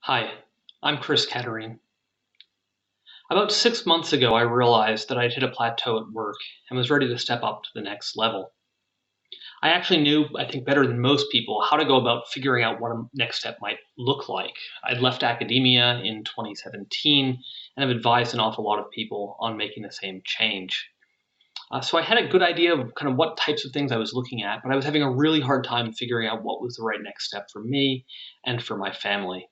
Hi, I'm Caterine. About 6 months ago, I realized that I'd hit a plateau at work and was ready to step up to the next level. I actually knew, I think better than most people, how to go about figuring out what a next step might look like. I'd left academia in 2017 and have advised an awful lot of people on making the same change. So I had a good idea of kind of what types of things I was looking at, but I was having a really hard time figuring out what was the right next step for me and for my family.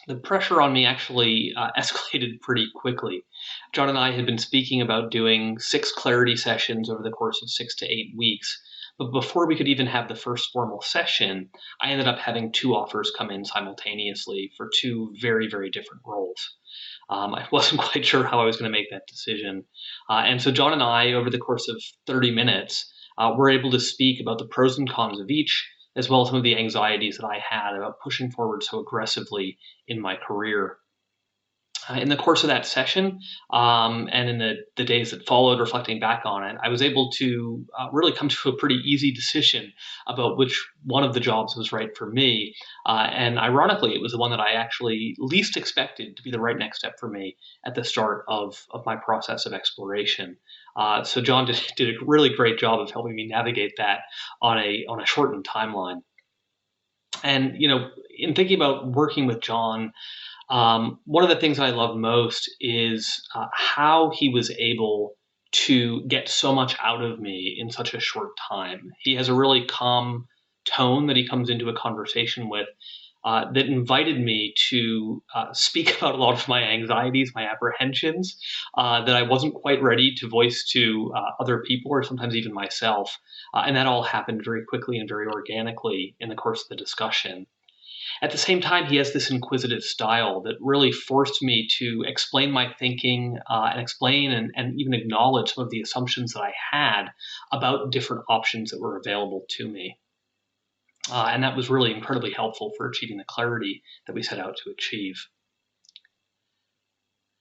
The pressure on me actually escalated pretty quickly. John and I had been speaking about doing 6 clarity sessions over the course of 6 to 8 weeks. But before we could even have the first formal session, I ended up having 2 offers come in simultaneously for 2 very different roles. I wasn't quite sure how I was going to make that decision. And so John and I, over the course of 30 minutes, were able to speak about the pros and cons of each, as well as some of the anxieties that I had about pushing forward so aggressively in my career. In the course of that session, and in the days that followed, reflecting back on it, I was able to really come to a pretty easy decision about which one of the jobs was right for me. And ironically, it was the one that I actually least expected to be the right next step for me at the start of my process of exploration. So John did a really great job of helping me navigate that on a shortened timeline. And in thinking about working with John, one of the things I love most is how he was able to get so much out of me in such a short time. He has a really calm tone that he comes into a conversation with that invited me to speak about a lot of my anxieties, my apprehensions that I wasn't quite ready to voice to other people or sometimes even myself. And that all happened very quickly and very organically in the course of the discussion. At the same time, he has this inquisitive style that really forced me to explain my thinking and explain and even acknowledge some of the assumptions that I had about different options that were available to me. And that was really incredibly helpful for achieving the clarity that we set out to achieve.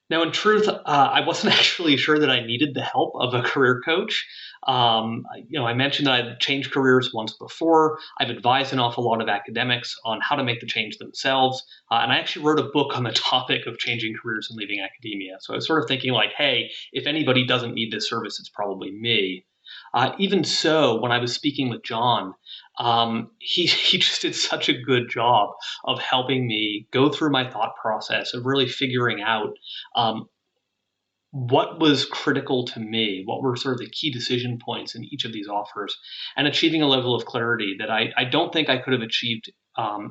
Now, in truth, I wasn't actually sure that I needed the help of a career coach. I mentioned that I'd changed careers once before. I've advised an awful lot of academics on how to make the change themselves. And I actually wrote a book on the topic of changing careers and leaving academia. So I was sort of thinking like, hey, if anybody doesn't need this service, it's probably me. Even so, when I was speaking with John, he just did such a good job of helping me go through my thought process of really figuring out um, what was critical to me, what were sort of the key decision points in each of these offers, and achieving a level of clarity that I don't think I could have achieved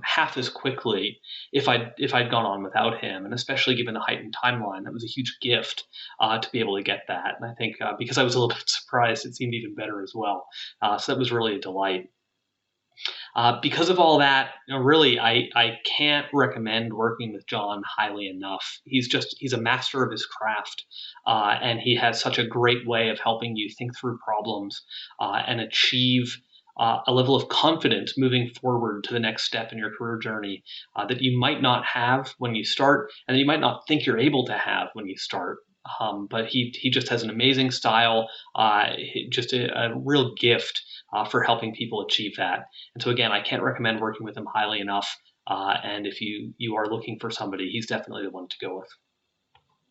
half as quickly if I'd gone on without him, and especially given the heightened timeline, that was a huge gift to be able to get that. And I think because I was a little bit surprised, it seemed even better as well. So that was really a delight. Because of all that, really, I can't recommend working with John highly enough. He's a master of his craft, and he has such a great way of helping you think through problems and achieve a level of confidence moving forward to the next step in your career journey that you might not have when you start, and that you might not think you're able to have when you start. But he just has an amazing style, just a real gift for helping people achieve that. And so again, I can't recommend working with him highly enough. And if you are looking for somebody, he's definitely the one to go with.